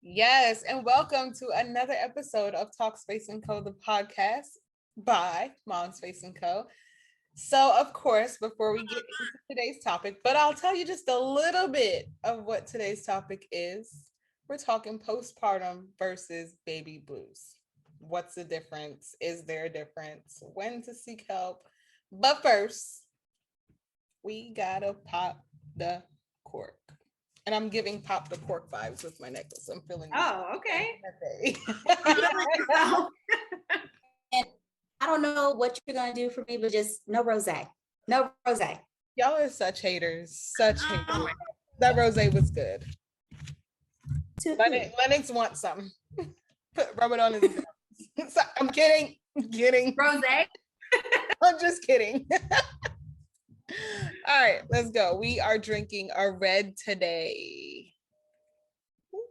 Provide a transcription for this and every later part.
Yes, and welcome to another episode of TalkSpace&Co, the podcast by MomSpace&Co. So, of course, before we get into today's topic, but I'll tell you just a little bit of what today's topic is. We're talking postpartum versus baby blues. What's the difference? Is there a difference? When to seek help? But first, we gotta pop the cork. And I'm giving pop the cork vibes with my necklace. I'm feeling okay. And I don't know what you're gonna do for me, but just no rose. No rose. Y'all are such haters. Such haters. That rose was good. Lennox wants some. Rub it on his nose. I'm kidding. I'm kidding. Rose? I'm just kidding. All right, let's go. We are drinking a red today.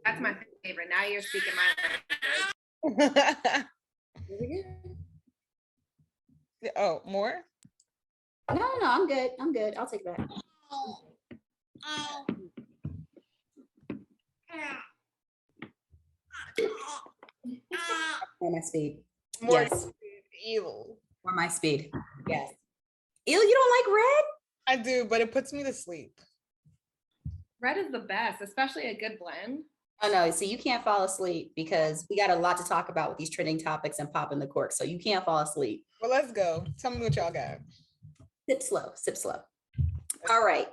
That's my favorite. Now you're speaking my language. Oh, more? No, I'm good. I'll take that. For my speed. More yes. Evil. For my speed. Yes. Ew, you don't like red? I do, but it puts me to sleep. Red is the best, especially a good blend. Oh no, see, you can't fall asleep because we got a lot to talk about with these trending topics and popping the cork. So you can't fall asleep. Well, let's go. Tell me what y'all got. Sip slow. All right.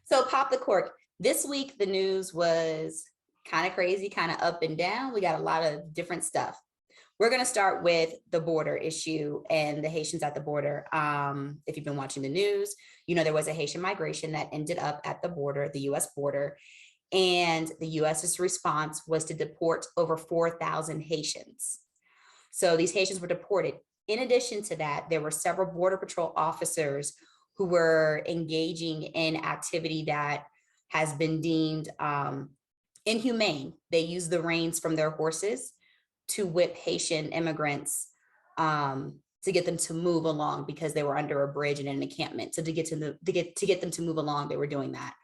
So pop the cork. This week, the news was kind of crazy, kind of up and down. We got a lot of different stuff. We're going to start with the border issue and the Haitians at the border. If you've been watching the news, you know there was a Haitian migration that ended up at the border, the U.S. border, and the U.S.'s response was to deport over 4,000 Haitians. So these Haitians were deported. In addition to that, there were several Border Patrol officers who were engaging in activity that has been deemed inhumane. They used the reins from their horses to whip Haitian immigrants to get them to move along because they were under a bridge in an encampment. So to get them to move along, they were doing that.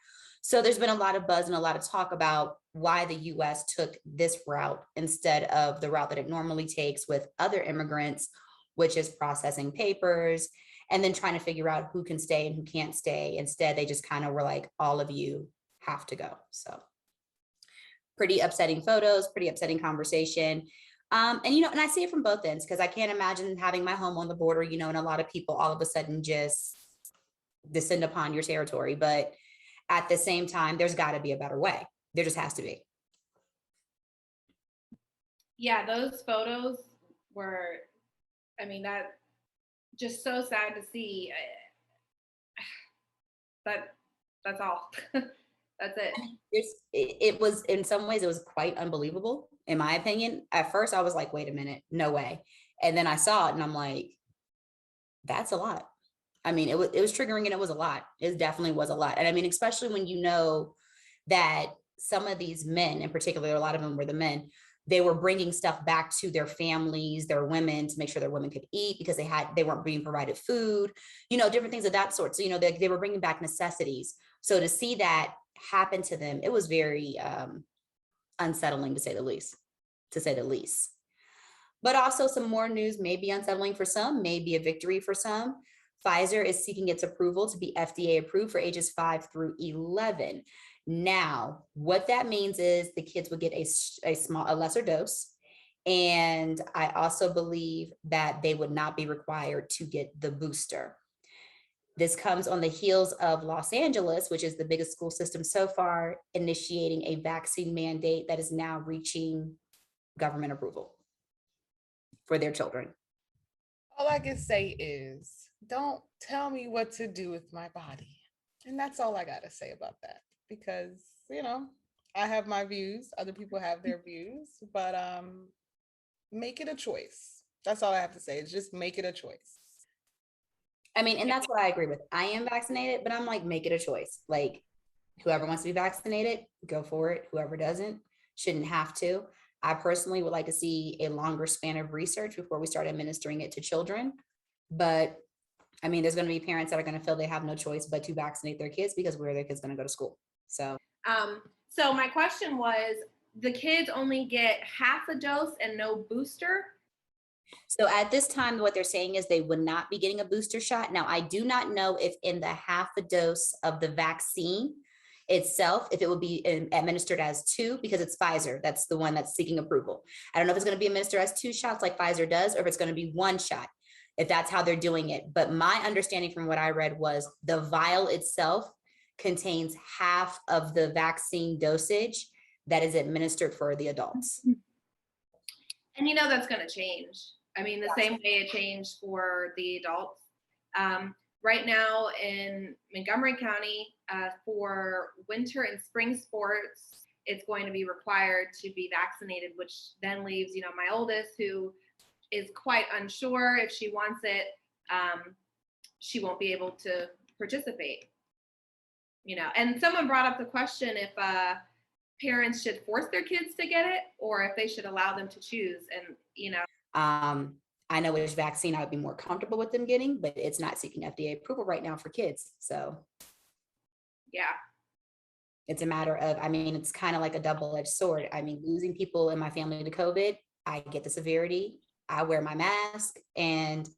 So there's been a lot of buzz and a lot of talk about why the U.S. took this route instead of the route that it normally takes with other immigrants, which is processing papers and then trying to figure out who can stay and who can't stay. Instead, they just kind of were like, all of you have to go. So pretty upsetting photos, pretty upsetting conversation. And I see it from both ends because I can't imagine having my home on the border, and a lot of people all of a sudden just descend upon your territory. But at the same time, there's got to be a better way. There just has to be. Yeah, those photos were, that just so sad to see. That's all. That's it. It was, in some ways, it was quite unbelievable, in my opinion. At first, I was like, wait a minute, no way. And then I saw it and I'm like, that's a lot. It was triggering and it was a lot. It definitely was a lot. And especially when you know that some of these men, in particular, a lot of them were the men, they were bringing stuff back to their families, their women, to make sure their women could eat because they weren't being provided food, different things of that sort. So, they were bringing back necessities. So to see that happen to them, it was very unsettling, to say the least. But also some more news may be unsettling for some, may be a victory for some. Pfizer is seeking its approval to be FDA approved for ages 5 through 11. Now, what that means is the kids would get a lesser dose. And I also believe that they would not be required to get the booster. This comes on the heels of Los Angeles, which is the biggest school system so far, initiating a vaccine mandate that is now reaching government approval for their children. All I can say is, don't tell me what to do with my body. And that's all I got to say about that. Because, I have my views. Other people have their views. But make it a choice. That's all I have to say is just make it a choice. And that's what I agree with. I am vaccinated, but I'm like, make it a choice. Like, whoever wants to be vaccinated, go for it. Whoever doesn't, shouldn't have to. I personally would like to see a longer span of research before we start administering it to children. But there's going to be parents that are going to feel they have no choice but to vaccinate their kids because where are their kids going to go to school? So my question was, the kids only get half a dose and no booster. So at this time, what they're saying is they would not be getting a booster shot. Now, I do not know if in the half a dose of the vaccine itself, if it will be administered as 2, because it's Pfizer. That's the one that's seeking approval. I don't know if it's going to be administered as 2 shots like Pfizer does, or if it's going to be 1 shot, if that's how they're doing it. But my understanding from what I read was the vial itself contains half of the vaccine dosage that is administered for the adults. And you know that's going to change. I mean, the same way it changed for the adults. Right now in Montgomery County, for winter and spring sports, it's going to be required to be vaccinated, which then leaves, you know, my oldest, who is quite unsure if she wants it. She won't be able to participate. You know, and someone brought up the question if parents should force their kids to get it or if they should allow them to choose. And, you know, I know which vaccine I would be more comfortable with them getting, but it's not seeking FDA approval right now for kids. So yeah, it's a matter of, I mean, it's kind of like a double-edged sword. I mean, losing people in my family to COVID, I get the severity. I wear my mask, and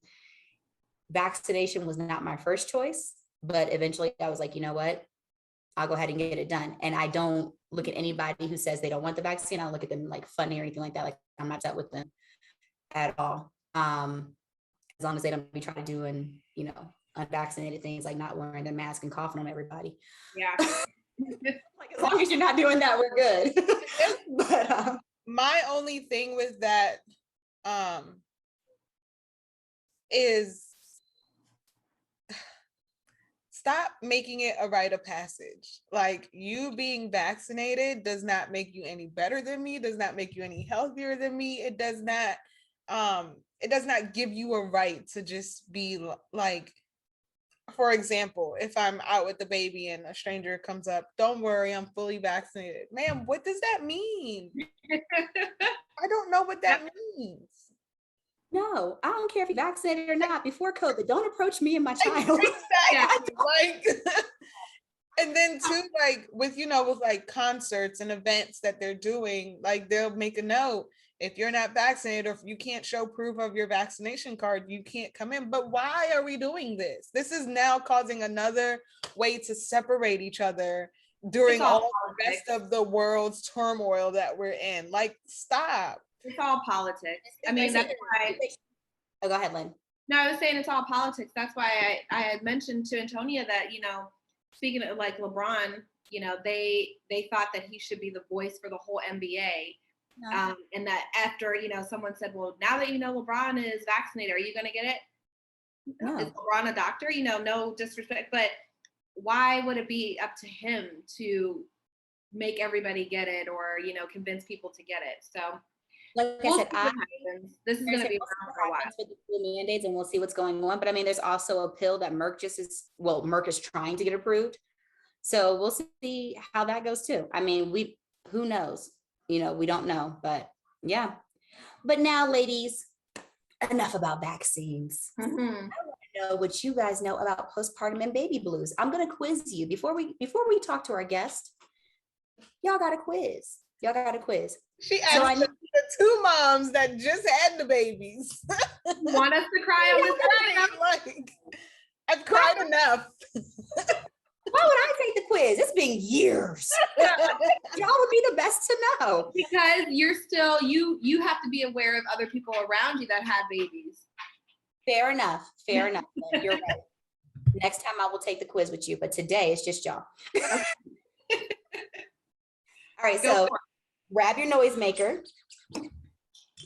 vaccination was not my first choice, but eventually I was like, you know what? I'll go ahead and get it done. And I don't look at anybody who says they don't want the vaccine. I don't look at them like funny or anything like that. Like, I'm not upset with them at all. As long as they don't be trying to do and, you know, unvaccinated things like not wearing the mask and coughing on everybody. yeah. Like, as long as you're not doing that, we're good. But my only thing with that is stop making it a rite of passage. Like, you being vaccinated does not make you any better than me, does not make you any healthier than me. It does not give you a right to just be like, for example, if I'm out with the baby and a stranger comes up, don't worry, I'm fully vaccinated. Ma'am, what does that mean? I don't know what that means. no, I don't care if you're vaccinated or not. Before COVID, don't approach me and my child. Exactly. Like, and then too, like with, you know, with like concerts and events that they're doing, like they'll make a note, if you're not vaccinated or if you can't show proof of your vaccination card, you can't come in. But why are we doing this? This is now causing another way to separate each other during all the rest of the world's turmoil that we're in. Like, stop. It's all politics. I mean, that's why. Oh, go ahead, Lynn. No, I was saying it's all politics. That's why I had mentioned to Antonia that, you know, speaking of like LeBron, you know, they thought that he should be the voice for the whole NBA. No. And that after, you know, someone said, well, now that you know LeBron is vaccinated, are you going to get it? No. Is LeBron a doctor? You know, no disrespect, but why would it be up to him to make everybody get it or, you know, convince people to get it? So, like I said, this is going to be around for a while. With the mandates, and we'll see what's going on. But I mean, there's also a pill that Merck is trying to get approved. So we'll see how that goes too. I mean, who knows? You know, we don't know, but yeah. But now, ladies, enough about vaccines. Mm-hmm. I want to know what you guys know about postpartum and baby blues. I'm going to quiz you before we talk to our guest. Y'all got a quiz. She asked the 2 moms that just had the babies. Want us to cry on this? Like, I've cried enough. Why would I take the quiz? It's been years. Y'all would be the best to know. Because you're still, you have to be aware of other people around you that have babies. Fair enough. You're right. Next time I will take the quiz with you, but today it's just y'all. All right, so grab your noisemaker.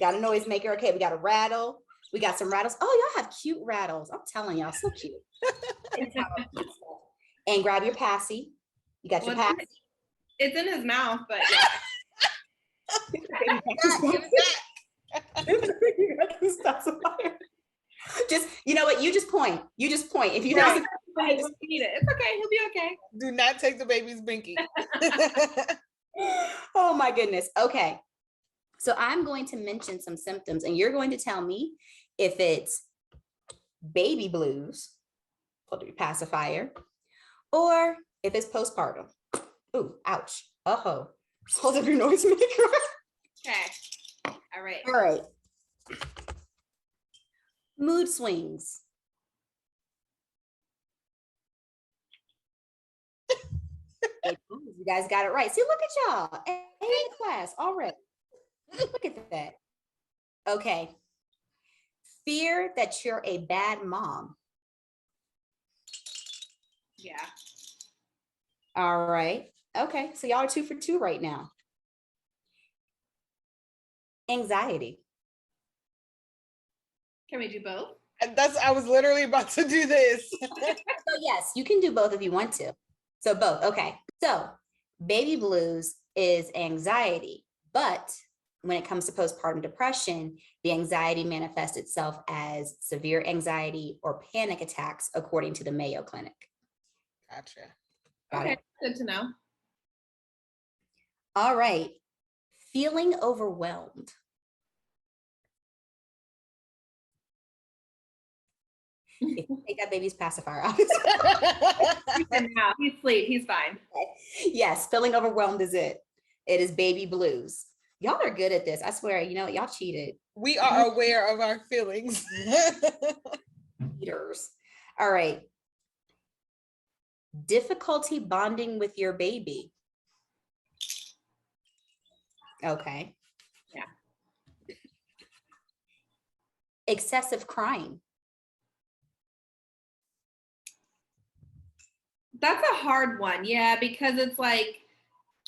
Got a noisemaker. Okay, we got a rattle. We got some rattles. Oh, y'all have cute rattles. I'm telling y'all, so cute. And grab your passy. You got your passy. It's in his mouth, but just, you know what? You just point. If you don't need it, it's okay. He'll be okay. Do not take the baby's binky. Oh my goodness. Okay. So I'm going to mention some symptoms and you're going to tell me if it's baby blues, called your pacifier, or if it's postpartum. Ooh, ouch. Uh-oh. Hold up your noisemaker. Okay. All right. All right. Mood swings. You guys got it right. See, look at y'all. A in class already. Look at that. Okay. Fear that you're a bad mom. Yeah. All right. Okay. So y'all are 2 for 2 right now. Anxiety. Can we do both? And I was literally about to do this. So yes, you can do both if you want to. So both. Okay. So baby blues is anxiety, but when it comes to postpartum depression, the anxiety manifests itself as severe anxiety or panic attacks, according to the Mayo Clinic. Gotcha. Okay, good to know. All right. Feeling overwhelmed. If you take that baby's pacifier out. Now he's asleep. He's fine. Yes, feeling overwhelmed is it. It is baby blues. Y'all are good at this. I swear, y'all cheated. We are aware of our feelings. Cheaters. All right. Difficulty bonding with your baby. Okay. Yeah. Excessive crying. That's a hard one. Yeah, because it's like,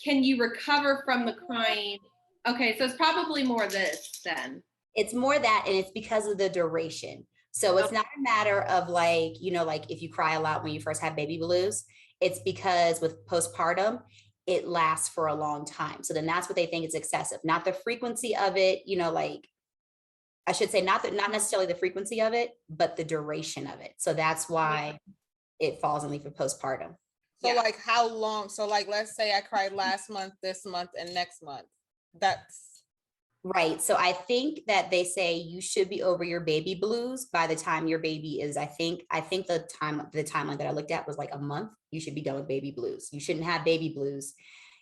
can you recover from the crying? Okay, so it's probably more this then. It's more that, and it's because of the duration. So it's not a matter of like, like if you cry a lot when you first have baby blues, it's because with postpartum, it lasts for a long time. So then that's what they think is excessive, not the frequency of it, like I should say not necessarily the frequency of it, but the duration of it. So that's why it falls only for postpartum. So like how long? So like, let's say I cried last month, this month, and next month. That's right. So I think that they say you should be over your baby blues by the time your baby is, I think the timeline that I looked at was like a month. You should be done with baby blues. You shouldn't have baby blues.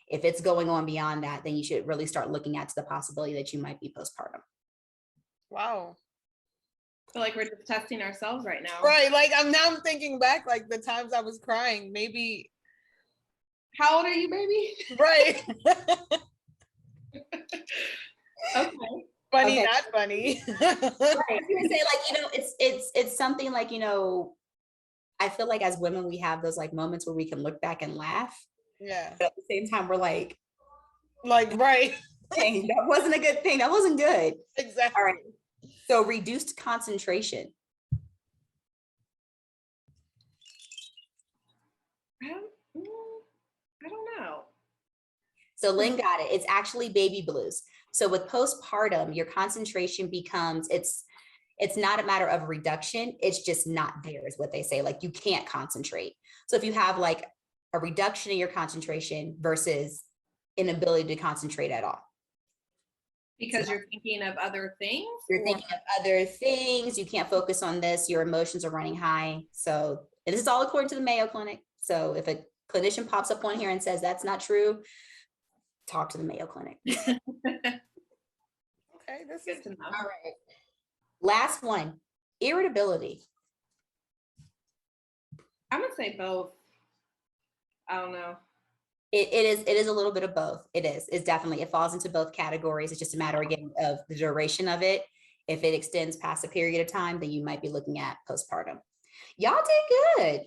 If it's going on beyond that, then you should really start looking at the possibility that you might be postpartum. wow. I feel like we're just testing ourselves right now. Right. Like I'm thinking back, like the times I was crying, maybe. How old are you, baby? Right. Okay. Funny, Okay. not funny. Right. I was gonna say, like, it's something like, I feel like as women, we have those like moments where we can look back and laugh. Yeah. But at the same time, we're like, right. dang, that wasn't a good thing. That wasn't good. Exactly. All right. So reduced concentration. I don't know. So Lynn got it. It's actually baby blues. So with postpartum, your concentration becomes, it's not a matter of reduction. It's just not there is what they say. Like you can't concentrate. So if you have like a reduction in your concentration versus inability to concentrate at all. Because you're thinking of other things? You're thinking of other things. You can't focus on this. Your emotions are running high. So and this is all according to the Mayo Clinic. So if a clinician pops up on here and says that's not true, talk to the Mayo Clinic. Okay, this Good is to know. All right. Last one, irritability. I'm gonna say both. I don't know. It is a little bit of both. It falls into both categories. It's just a matter again of the duration of it. If it extends past a period of time, then you might be looking at postpartum. Y'all did good.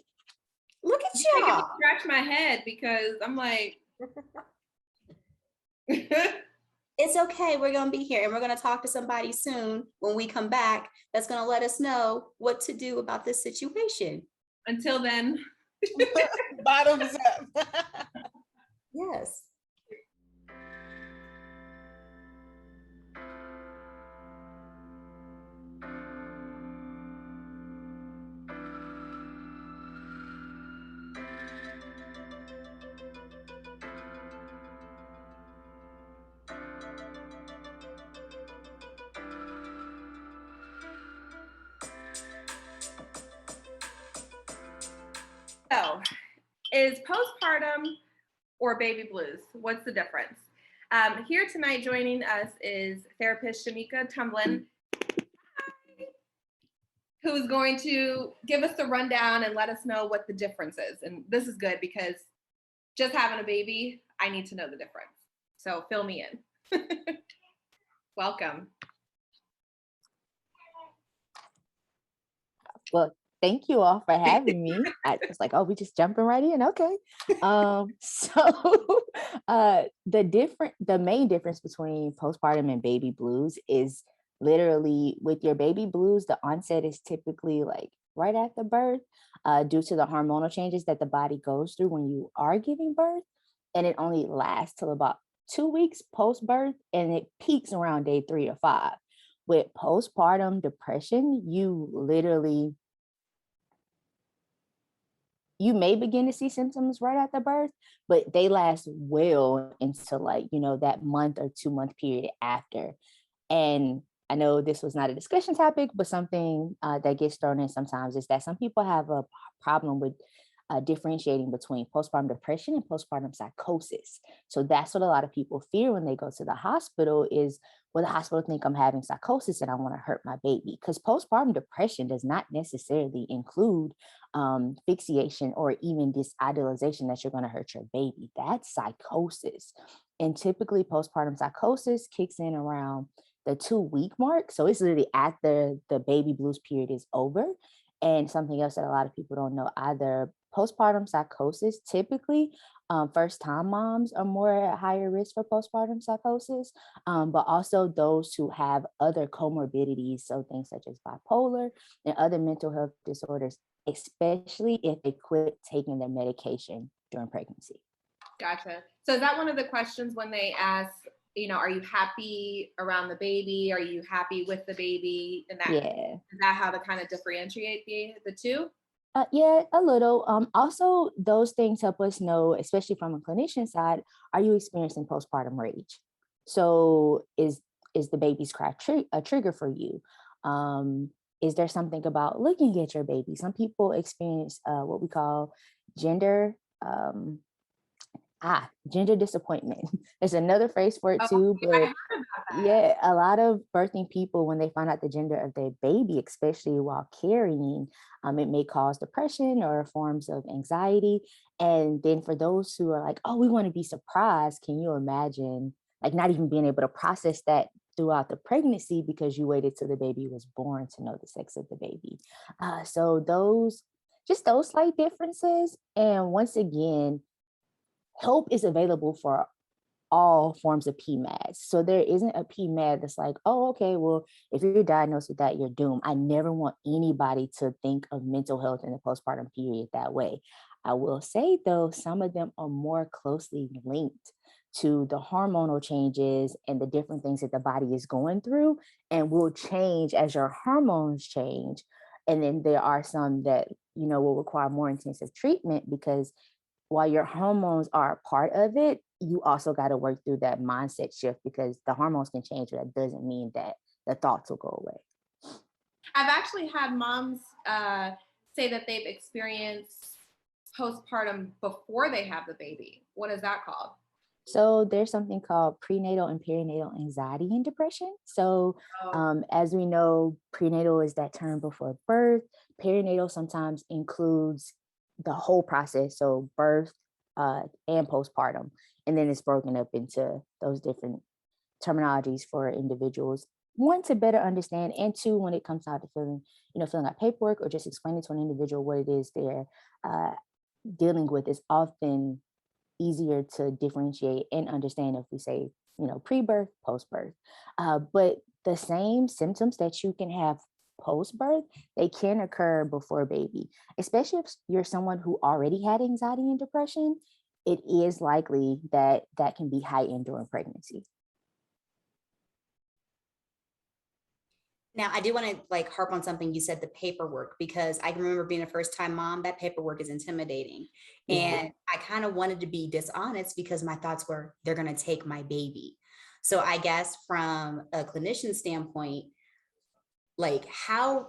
Look at You're making me y'all. scratch my head because I'm like, It's okay. We're going to be here and we're going to talk to somebody soon when we come back that's going to let us know what to do about this situation. until then. bottoms up. Yes. So, is postpartum or baby blues? What's the difference? Here tonight joining us is therapist Chemyeeka Tumblin, who is going to give us the rundown and let us know what the difference is. And this is good because just having a baby, I need to know the difference. So fill me in. Welcome. Well, thank you all for having me. I was like, oh, we just jumping right in. Okay. The main difference between postpartum and baby blues is literally with your baby blues, the onset is typically like right after birth, due to the hormonal changes that the body goes through when you are giving birth. And it only lasts till about 2 weeks post-birth, and it peaks around day 3 or 5. With postpartum depression, you may begin to see symptoms right after birth, but they last well into like, that month or 2-month period after. And I know this was not a discussion topic, but something that gets thrown in sometimes is that some people have a problem with differentiating between postpartum depression and postpartum psychosis. So that's what a lot of people fear when they go to the hospital is, well, the hospital think I'm having psychosis and I want to hurt my baby. Because postpartum depression does not necessarily include fixation or even this idealization that you're going to hurt your baby. That's psychosis. And typically postpartum psychosis kicks in around the 2-week mark. So it's literally after the baby blues period is over. And something else that a lot of people don't know either, postpartum psychosis, typically first-time moms are more at higher risk for postpartum psychosis, but also those who have other comorbidities, so things such as bipolar and other mental health disorders, especially if they quit taking their medication during pregnancy. Gotcha. So is that one of the questions when they ask, are you happy around the baby? Are you happy with the baby? And that, Yeah. Is that how to kind of differentiate the two? Yeah, a little. Also, those things help us know, especially from a clinician side, are you experiencing postpartum rage? So is the baby's cry a trigger for you? Is there something about looking at your baby? Some people experience what we call gender disappointment. There's another phrase for it too, but yeah, a lot of birthing people, when they find out the gender of their baby, especially while carrying, it may cause depression or forms of anxiety. And then for those who are like, oh, we want to be surprised, can you imagine like not even being able to process that throughout the pregnancy because you waited till the baby was born to know the sex of the baby? So those slight differences. And once again, help is available for all forms of PMAD. So there isn't a PMAD that's like, oh, okay, well, if you're diagnosed with that, you're doomed. I never want anybody to think of mental health in the postpartum period that way. I will say, though, some of them are more closely linked to the hormonal changes and the different things that the body is going through and will change as your hormones change. And then there are some that, will require more intensive treatment because while your hormones are a part of it, you also got to work through that mindset shift because the hormones can change, but that doesn't mean that the thoughts will go away. I've actually had moms say that they've experienced postpartum before they have the baby. What is that called? So there's something called prenatal and perinatal anxiety and depression. So as we know, prenatal is that term before birth. Perinatal sometimes includes the whole process, so birth and postpartum, and then it's broken up into those different terminologies for individuals. One, to better understand, and two, when it comes out to filling out paperwork or just explaining to an individual what it is they're dealing with, is often easier to differentiate and understand if we say pre-birth, post-birth. But the same symptoms that you can have post-birth, they can occur before baby, especially if you're someone who already had anxiety and depression. It is likely that that can be heightened during pregnancy. Now, I do want to harp on something you said, the paperwork, because I can remember being a first-time mom, that paperwork is intimidating. And I kind of wanted to be dishonest because my thoughts were, they're going to take my baby. So I guess from a clinician standpoint, how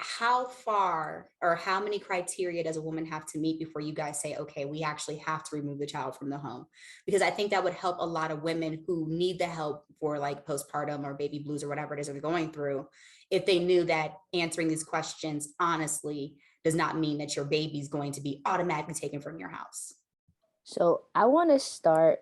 how far or how many criteria does a woman have to meet before you guys say, okay, we actually have to remove the child from the home? Because I think that would help a lot of women who need the help for like postpartum or baby blues or whatever it is that they're going through, if they knew that answering these questions honestly does not mean that your baby's going to be automatically taken from your house. So I want to start,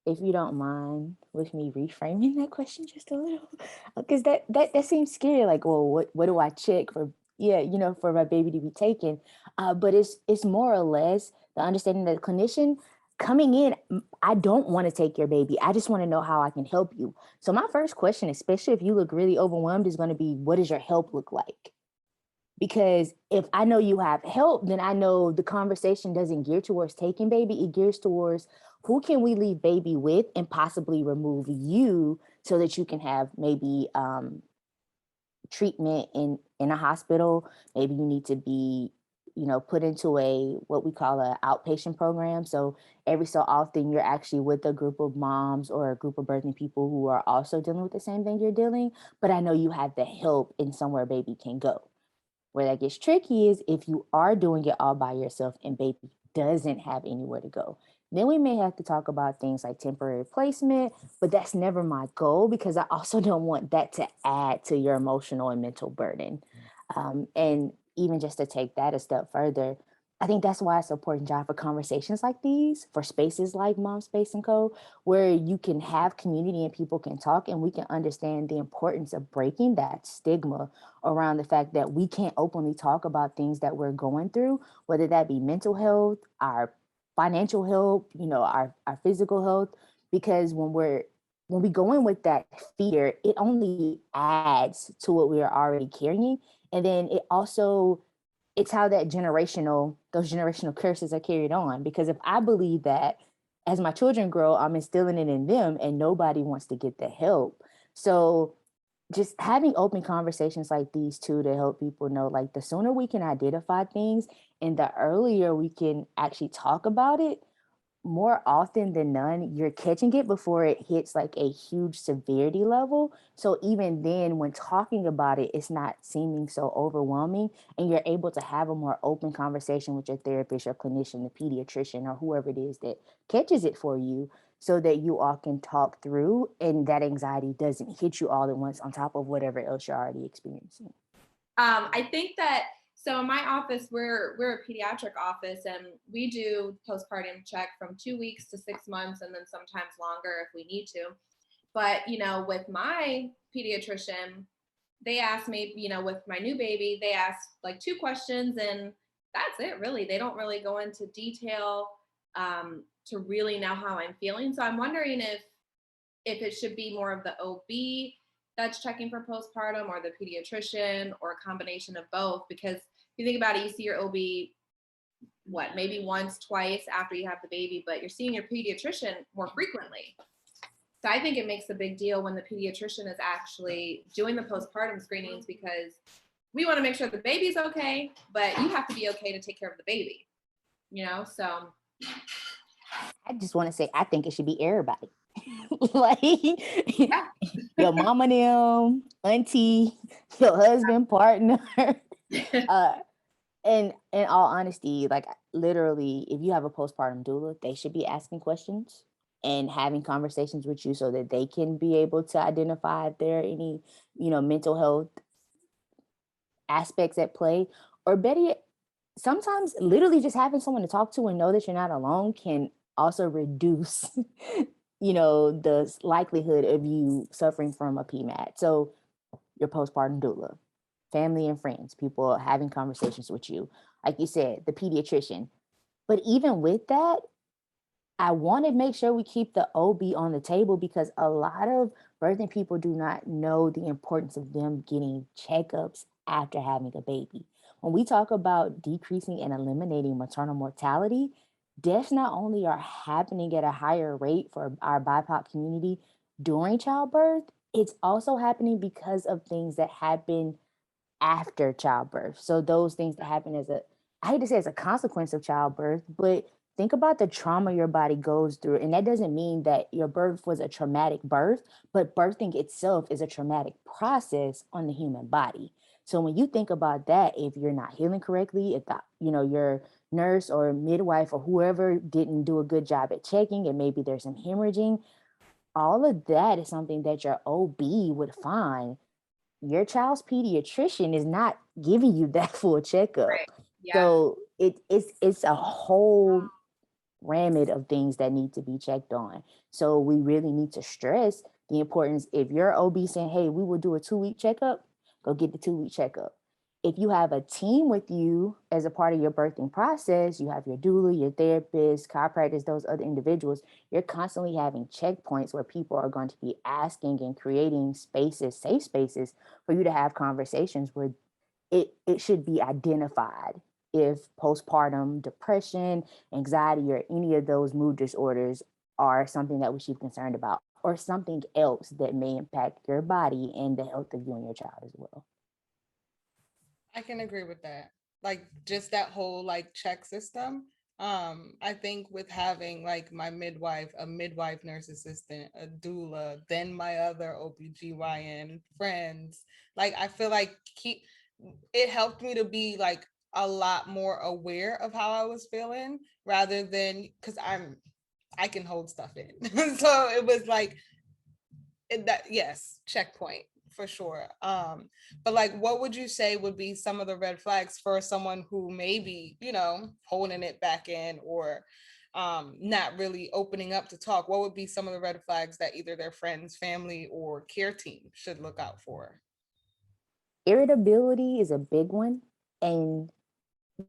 if you don't mind, with me reframing that question just a little, because that seems scary. Like, well, what do I check for? Yeah, for my baby to be taken. But it's more or less the understanding that the clinician coming in, I don't want to take your baby. I just want to know how I can help you. So my first question, especially if you look really overwhelmed, is going to be, what does your help look like? Because if I know you have help, then I know the conversation doesn't gear towards taking baby. It gears towards who can we leave baby with and possibly remove you so that you can have maybe treatment in a hospital. Maybe you need to be, put into what we call an outpatient program. So every so often you're actually with a group of moms or a group of birthing people who are also dealing with the same thing you're dealing, but I know you have the help in somewhere baby can go. Where that gets tricky is if you are doing it all by yourself and baby doesn't have anywhere to go. Then we may have to talk about things like temporary placement, but that's never my goal because I also don't want that to add to your emotional and mental burden. And even just to take that a step further, I think that's why it's an important job for conversations like these, for spaces like MomSpace&Co, where you can have community and people can talk and we can understand the importance of breaking that stigma around the fact that we can't openly talk about things that we're going through, whether that be mental health, our financial health, our physical health, because when we go in with that fear, it only adds to what we are already carrying. And then it's how those generational curses are carried on. Because if I believe that as my children grow, I'm instilling it in them and nobody wants to get the help. So just having open conversations like these too, to help people know, like, the sooner we can identify things and the earlier we can actually talk about it, more often than none, you're catching it before it hits like a huge severity level. So even then, when talking about it, it's not seeming so overwhelming, and you're able to have a more open conversation with your therapist, your clinician, the pediatrician, or whoever it is that catches it for you, so that you all can talk through and that anxiety doesn't hit you all at once on top of whatever else you're already experiencing. I think that, so in my office, we're a pediatric office, and we do postpartum check from 2 weeks to 6 months, and then sometimes longer if we need to. But with my pediatrician, they asked me, with my new baby, they asked like 2 questions, and that's it, really. They don't really go into detail to really know how I'm feeling. So I'm wondering if it should be more of the OB that's checking for postpartum, or the pediatrician, or a combination of both. Because if you think about it, you see your OB maybe once, twice after you have the baby, but you're seeing your pediatrician more frequently. So I think it makes a big deal when the pediatrician is actually doing the postpartum screenings, because we want to make sure the baby's okay, but you have to be okay to take care of the baby, so. I just want to say, I think it should be everybody. Like, your mama, them, auntie, your husband, partner. And in all honesty, like, literally, if you have a postpartum doula, they should be asking questions and having conversations with you so that they can be able to identify if there are any, mental health aspects at play. Or better yet, sometimes literally just having someone to talk to and know that you're not alone can also reduce the likelihood of you suffering from a PMAD. So your postpartum doula, family and friends, people having conversations with you, like you said, the pediatrician. But even with that, I want to make sure we keep the OB on the table, because a lot of birthing people do not know the importance of them getting checkups after having a baby. When we talk about decreasing and eliminating maternal mortality, deaths not only are happening at a higher rate for our BIPOC community during childbirth, it's also happening because of things that happen after childbirth. So those things that happen I hate to say as a consequence of childbirth, but think about the trauma your body goes through. And that doesn't mean that your birth was a traumatic birth, but birthing itself is a traumatic process on the human body. So when you think about that, if you're not healing correctly, if the, your nurse or midwife or whoever didn't do a good job at checking, and maybe there's some hemorrhaging, all of that is something that your OB would find. Your child's pediatrician is not giving you that full checkup. Right. Yeah. So it's a whole gamut of things that need to be checked on. So we really need to stress the importance. If your OB saying, hey, we will do a 2-week checkup, go get the 2-week checkup. If you have a team with you as a part of your birthing process, you have your doula, your therapist, chiropractors, those other individuals, you're constantly having checkpoints where people are going to be asking and creating spaces, safe spaces for you to have conversations where it should be identified if postpartum depression, anxiety, or any of those mood disorders are something that we should be concerned about, or something else that may impact your body and the health of you and your child as well. I can agree with that. Like just that whole like check system. I think with having like my midwife, a midwife nurse assistant, a doula, then my other OBGYN friends, like I feel like it helped me to be like a lot more aware of how I was feeling rather than because I can hold stuff in. So it was like that, yes, checkpoint for sure. But like what would you say would be some of the red flags for someone who may be, holding it back in or not really opening up to talk? What would be some of the red flags that either their friends, family, or care team should look out for? Irritability is a big one, and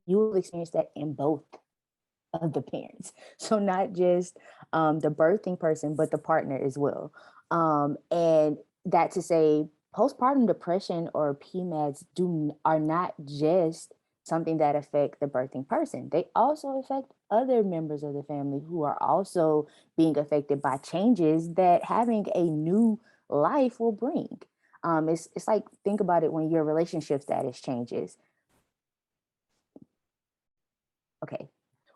you will experience that in both of the parents. So not just the birthing person, but the partner as well. And that to say, postpartum depression or PMADs are not just something that affect the birthing person. They also affect other members of the family who are also being affected by changes that having a new life will bring. It's like, think about it when your relationship status changes. Okay,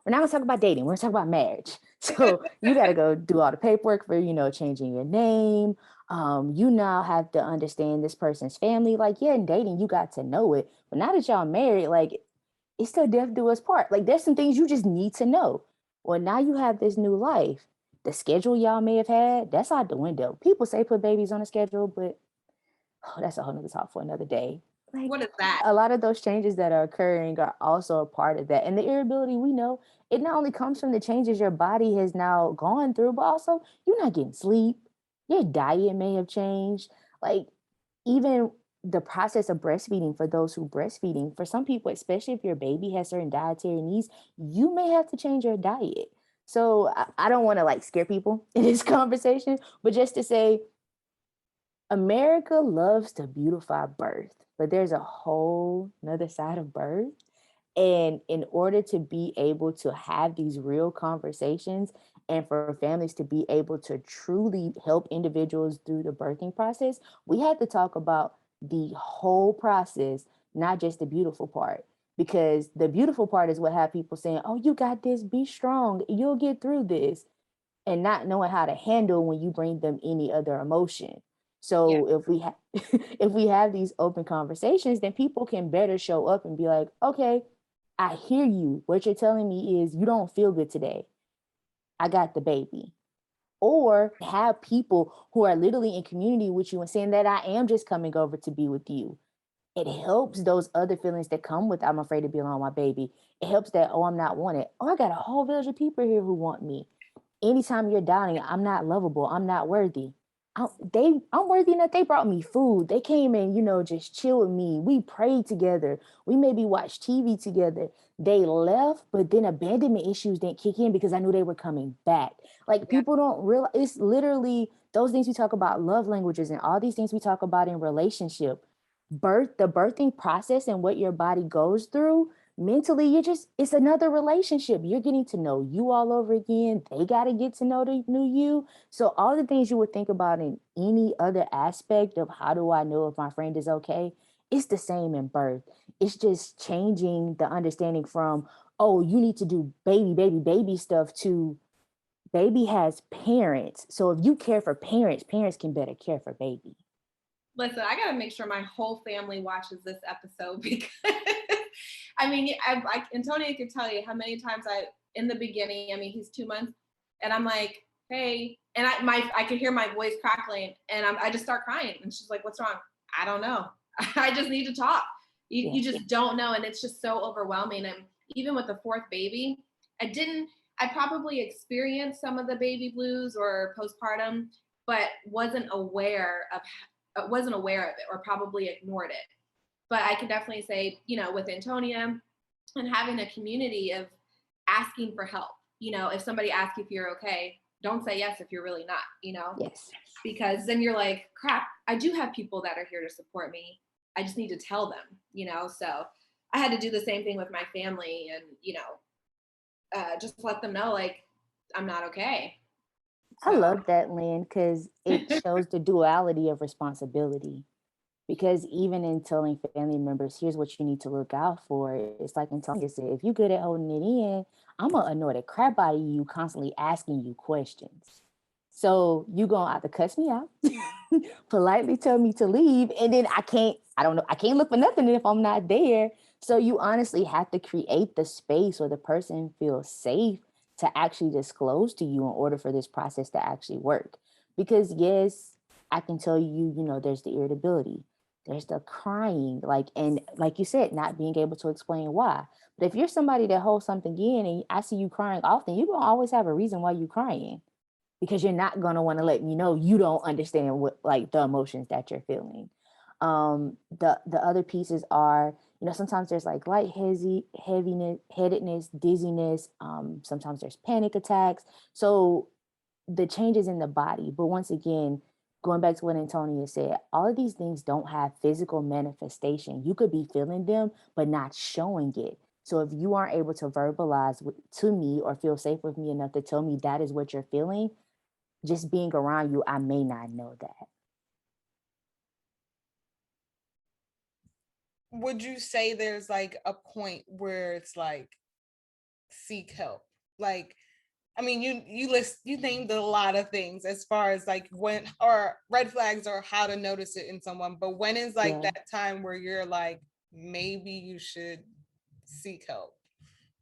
we're not gonna talk about dating. We're gonna talk about marriage. So you got to go do all the paperwork for, changing your name. You now have to understand this person's family. Like, yeah, in dating, you got to know it. But now that y'all married, like, it's still death do us part. Like, there's some things you just need to know. Well, now you have this new life. The schedule y'all may have had, that's out the window. People say put babies on a schedule, but that's a whole nother talk for another day. Like, what is that? A lot of those changes that are occurring are also a part of that. And the irritability, we know, it not only comes from the changes your body has now gone through, but also you're not getting sleep. Your diet may have changed. Like, even the process of breastfeeding for those who breastfeeding, for some people, especially if your baby has certain dietary needs, you may have to change your diet. So I don't want to like scare people in this conversation, but just to say, America loves to beautify birth, but there's a whole nother side of birth. And in order to be able to have these real conversations and for families to be able to truly help individuals through the birthing process, we have to talk about the whole process, not just the beautiful part. Because the beautiful part is what have people saying, oh, you got this, be strong, you'll get through this, and not knowing how to handle when you bring them any other emotion. So if we if we have these open conversations, then people can better show up and be like, okay, I hear you. What you're telling me is you don't feel good today. I got the baby. Or have people who are literally in community with you and saying that I am just coming over to be with you. It helps those other feelings that come with I'm afraid to be alone with my baby. It helps that, oh, I'm not wanted. Oh, I got a whole village of people here who want me. Anytime you're doubting, I'm not lovable, I'm not worthy. I'm worthy enough. They brought me food. They came and, just chill with me. We prayed together. We maybe watched TV together. They left, but then abandonment issues didn't kick in because I knew they were coming back. Like, people don't realize, it's literally those things we talk about, love languages and all these things we talk about in relationship. The birthing process and what your body goes through mentally, it's another relationship. You're getting to know you all over again. They got to get to know the new you. So all the things you would think about in any other aspect of how do I know if my friend is okay, it's the same in birth. It's just changing the understanding from, oh, you need to do baby stuff to baby has parents. So if you care for parents, parents can better care for baby. Listen, I got to make sure my whole family watches this episode because I mean, Antonio could tell you how many times in the beginning, I mean, he's 2 months and I'm like, hey, and I could hear my voice crackling and I just start crying. And she's like, what's wrong? I don't know. I just need to talk. You just don't know. And it's just so overwhelming. And even with the fourth baby, I probably experienced some of the baby blues or postpartum, but wasn't aware of it or probably ignored it. But I can definitely say, with Antonia and having a community of asking for help, if somebody asks you if you're okay, don't say yes if you're really not, Yes. because then you're like, crap, I do have people that are here to support me. I just need to tell them, so I had to do the same thing with my family and, just let them know, like, I'm not okay. I love that, Lynn, because it shows the duality of responsibility. Because even in telling family members, here's what you need to look out for, it's like Antonia said, if you're good at holding it in, I'm going to annoy the crap out of you constantly asking you questions. So you going to have to cuss me out, politely tell me to leave, and then I can't look for nothing if I'm not there. So you honestly have to create the space where the person feels safe to actually disclose to you in order for this process to actually work. Because yes, I can tell you, there's the irritability, there's the crying, and like you said, not being able to explain why. But if you're somebody that holds something in and I see you crying often, you're gonna always have a reason why you're crying, because you're not gonna want to let me know you don't understand what, like, the emotions that you're feeling. The other pieces are, sometimes there's like headedness, dizziness. Sometimes there's panic attacks. So the changes in the body. But once again, going back to what Antonia said, all of these things don't have physical manifestation. You could be feeling them, but not showing it. So if you aren't able to verbalize to me or feel safe with me enough to tell me that is what you're feeling, just being around you, I may not know that. Would you say there's like a point where it's like seek help? Like, I mean, you named a lot of things as far as like when, or red flags or how to notice it in someone, but when is like that time where you're like, maybe you should seek help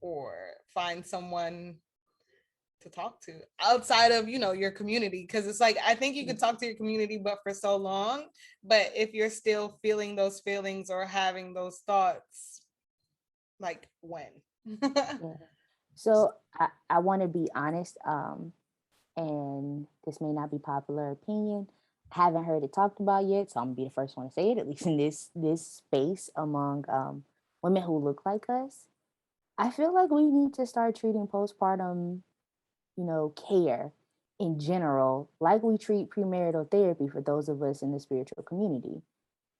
or find someone to talk to outside of, your community? Because it's like, I think you could talk to your community, but for so long. But if you're still feeling those feelings or having those thoughts, like when? So I want to be honest, and this may not be popular opinion. Haven't heard it talked about yet, so I'm gonna be the first one to say it, at least in this space among women who look like us. I feel like we need to start treating postpartum, care in general like we treat premarital therapy for those of us in the spiritual community.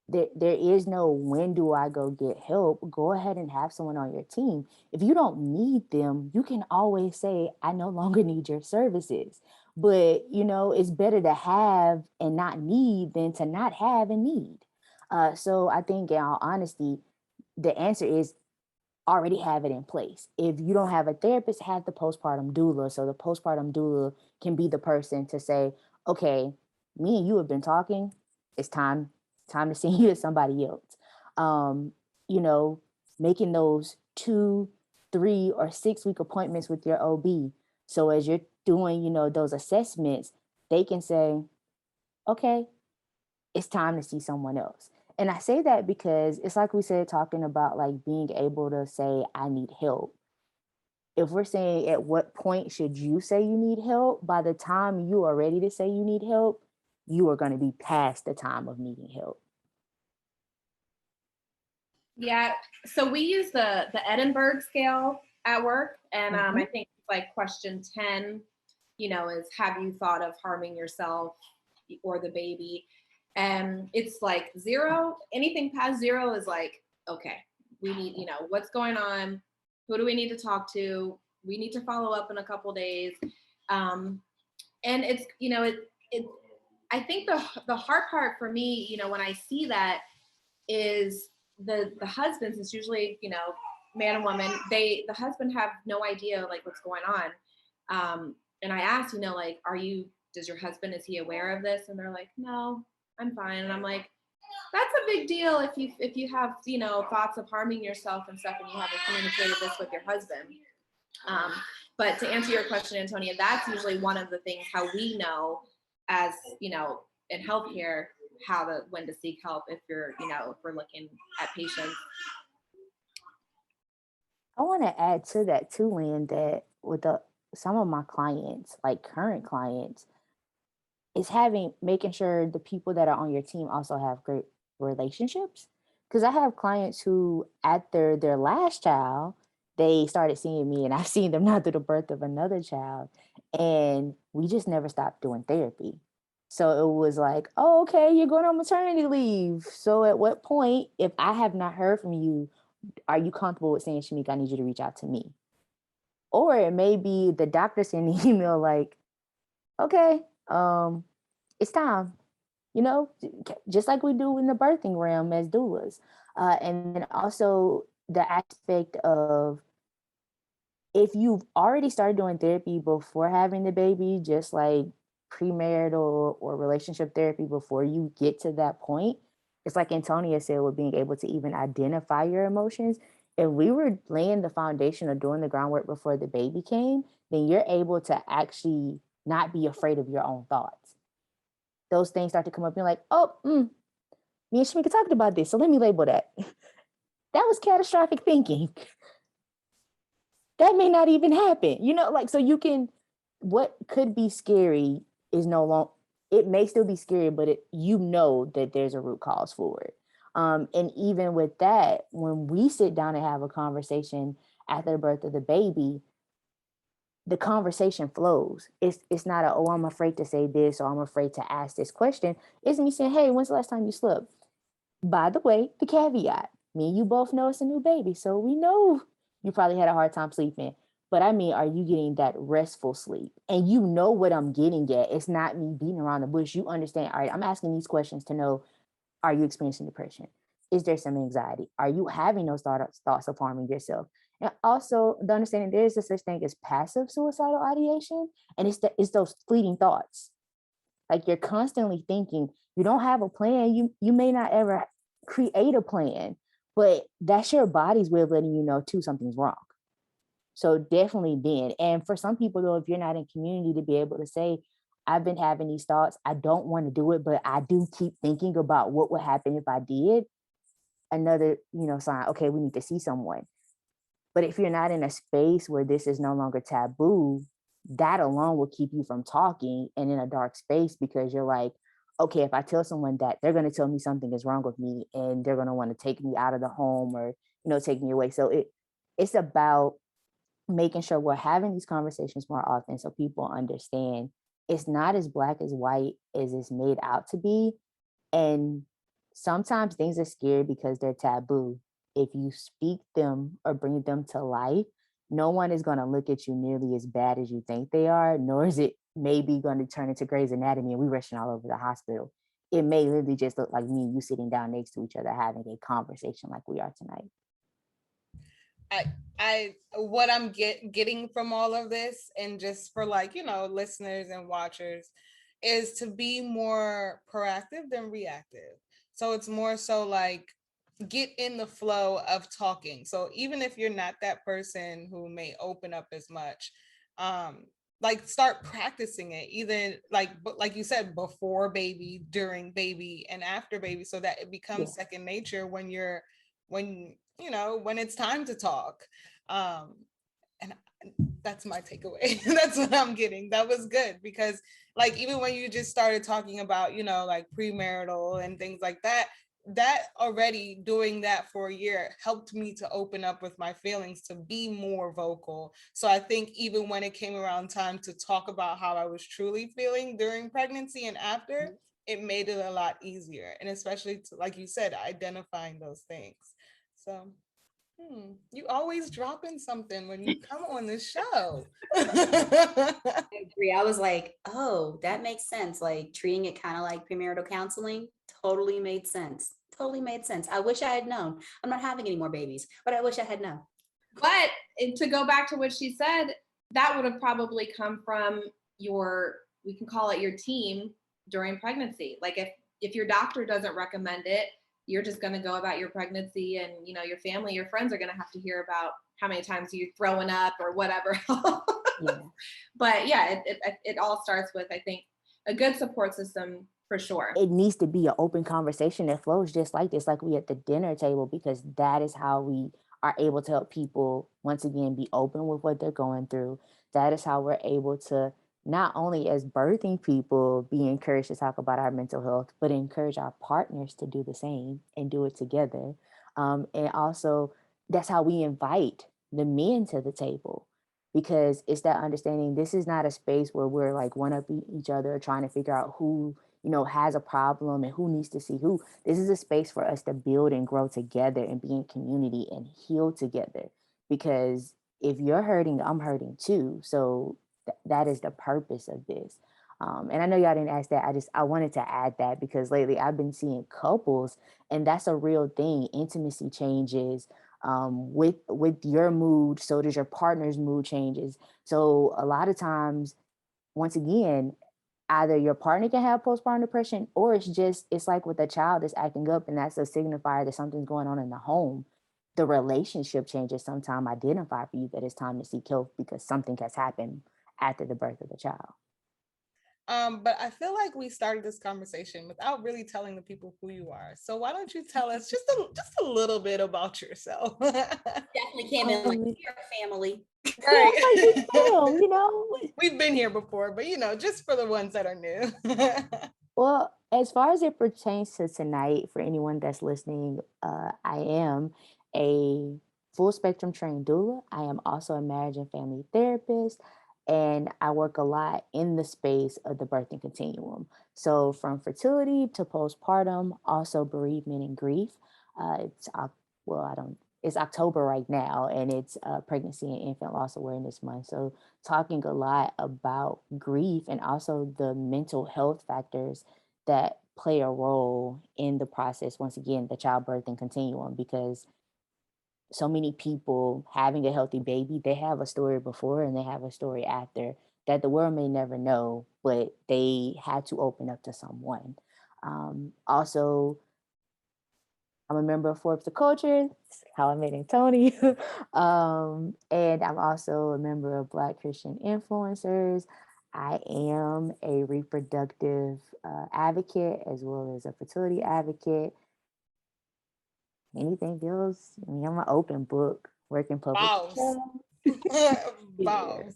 There is no when do I go get help. Go ahead and have someone on your team. If you don't need them, you can always say, I no longer need your services. But, it's better to have and not need than to not have and need. So I think, in all honesty, the answer is already have it in place. If you don't have a therapist, have the postpartum doula. So the postpartum doula can be the person to say, okay, me and you have been talking. It's time to send you to somebody else. Making those 2, 3, or 6 week appointments with your OB. So as you're doing, those assessments, they can say, okay, it's time to see someone else. And I say that because it's like we said, talking about like being able to say, I need help. If we're saying at what point should you say you need help, by the time you are ready to say you need help, you are going to be past the time of needing help. Yeah. So we use the Edinburgh scale at work. And I think like question 10, is have you thought of harming yourself or the baby? And it's like 0, anything past 0 is like, okay, we need, what's going on? Who do we need to talk to? We need to follow up in a couple days. And it's, I think the hard part for me, when I see that is the husbands, it's usually, man and woman, the husband have no idea like what's going on. And I asked, like, does your husband, is he aware of this? And they're like, no, I'm fine. And I'm like, That's a big deal if you have, you know, thoughts of harming yourself and stuff, and you haven't communicated this with your husband. But to answer your question, Antonia, that's usually one of the things how we know, as you know, in healthcare, when to seek help if you're, you know, if we're looking at patients. I want to add to that too, Lynn, that with some of my clients, like current clients, is making sure the people that are on your team also have great relationships. Because I have clients who, after their last child, they started seeing me, and I've seen them now through the birth of another child, and we just never stopped doing therapy. So it was like, oh, okay, you're going on maternity leave. So at what point, if I have not heard from you, are you comfortable with saying, Chemyeeka, I need you to reach out to me? Or it may be the doctor sending an email like, okay, it's time, you know, just like we do in the birthing realm as doulas. And then also the aspect of, if you've already started doing therapy before having the baby, just like premarital or relationship therapy before you get to that point, it's like Antonia said, with being able to even identify your emotions. If we were laying the foundation or doing the groundwork before the baby came, then you're able to actually not be afraid of your own thoughts. Those things start to come up, you're like, oh, me and Chemyeeka talked about this, so let me label that. That was catastrophic thinking. That may not even happen, you know, like, so you can, what could be scary is no longer, it may still be scary, but you know that there's a root cause for it. And even with that, when we sit down and have a conversation after the birth of the baby, the conversation flows. It's not oh, I'm afraid to say this, or I'm afraid to ask this question. It's me saying, hey, when's the last time you slept? By the way, the caveat, me and you both know it's a new baby, so we know you probably had a hard time sleeping. But I mean, are you getting that restful sleep? And you know what I'm getting at. It's not me beating around the bush. You understand, all right, I'm asking these questions to know, are you experiencing depression? Is there some anxiety? Are you having those thoughts of harming yourself? And also the understanding there is a such thing as passive suicidal ideation. And it's those fleeting thoughts. Like, you're constantly thinking, you don't have a plan. You may not ever create a plan, but that's your body's way of letting you know too, something's wrong. So definitely then. And for some people though, if you're not in community, to be able to say, I've been having these thoughts, I don't want to do it, but I do keep thinking about what would happen if I did. Another, you know, sign, okay, we need to see someone. But if you're not in a space where this is no longer taboo, that alone will keep you from talking and in a dark space, because you're like, okay, if I tell someone that, they're going to tell me something is wrong with me, and they're going to want to take me out of the home, or, you know, take me away. So it's about making sure we're having these conversations more often, so people understand it's not as black as white as it's made out to be. And sometimes things are scary because they're taboo. If you speak them or bring them to life, no one is going to look at you nearly as bad as you think they are, nor is it maybe going to turn into Grey's Anatomy and we rushing all over the hospital. It may literally just look like me and you sitting down next to each other having a conversation like we are tonight. What I'm getting from all of this, and just for, like, you know, listeners and watchers, is to be more proactive than reactive. So it's more so like, get in the flow of talking. So even if you're not that person who may open up as much, like, start practicing it, either like you said, before baby, during baby, and after baby, so that it becomes second nature when it's time to talk. And that's my takeaway. That's what I'm getting. That was good, because, like, even when you just started talking about, you know, like premarital and things like that already, doing that for a year helped me to open up with my feelings, to be more vocal. So I think even when it came around time to talk about how I was truly feeling during pregnancy and after, it made it a lot easier. And especially to, like you said, identifying those things. So you always dropping something when you come on this show. I agree. I was like, oh, that makes sense. Like, treating it kind of like premarital counseling totally made sense. Totally made sense. I wish I had known. I'm not having any more babies, but I wish I had known. But to go back to what she said, that would have probably come from we can call it your team during pregnancy. Like, if if your doctor doesn't recommend it, you're just going to go about your pregnancy, and your family, your friends are going to have to hear about how many times you're throwing up or whatever. Yeah. But yeah, it all starts with, I think, a good support system for sure. It needs to be an open conversation that flows just like this, like we at the dinner table, because that is how we are able to help people, once again, be open with what they're going through. That is how we're able to, not only as birthing people, be encouraged to talk about our mental health, but encourage our partners to do the same and do it together. And also, that's how we invite the men to the table, because it's that understanding this is not a space where we're like one up each other trying to figure out who has a problem and who needs to see who. This is a space for us to build and grow together and be in community and heal together. Because if you're hurting, I'm hurting too. So that is the purpose of this. And I know y'all didn't ask that. I wanted to add that because lately I've been seeing couples, and that's a real thing. Intimacy changes with your mood. So does your partner's mood changes. So a lot of times, once again, either your partner can have postpartum depression, or it's like with a child that's acting up, and that's a signifier that something's going on in the home. The relationship changes sometime identify for you that it's time to seek help because something has happened after the birth of the child. But I feel like we started this conversation without really telling the people who you are. So why don't you tell us just a little bit about yourself? Definitely came in like your family. Right. Like, We've been here before, but just for the ones that are new. Well, as far as it pertains to tonight, for anyone that's listening, I am a full spectrum trained doula. I am also a marriage and family therapist, and I work a lot in the space of the birthing continuum. So from fertility to postpartum, also bereavement and grief. It's October right now, and it's Pregnancy and Infant Loss Awareness Month. So talking a lot about grief and also the mental health factors that play a role in the process, once again, the childbirthing continuum, because so many people having a healthy baby, they have a story before and they have a story after that the world may never know, but they had to open up to someone. Also, I'm a member of Forbes the Culture, how I met Tony. And I'm also a member of Black Christian Influencers. I am a reproductive advocate as well as a fertility advocate. Anything else? I mean, I'm an open book, working public. Boss.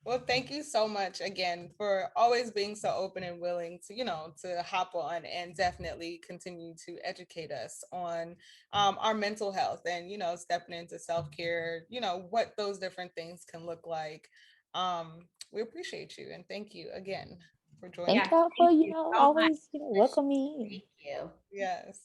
Well, thank you so much again for always being so open and willing to, to hop on and definitely continue to educate us on our mental health and, stepping into self-care, what those different things can look like. We appreciate you and thank you again for joining. Thank y'all for, always welcome me. Thank you. Yes.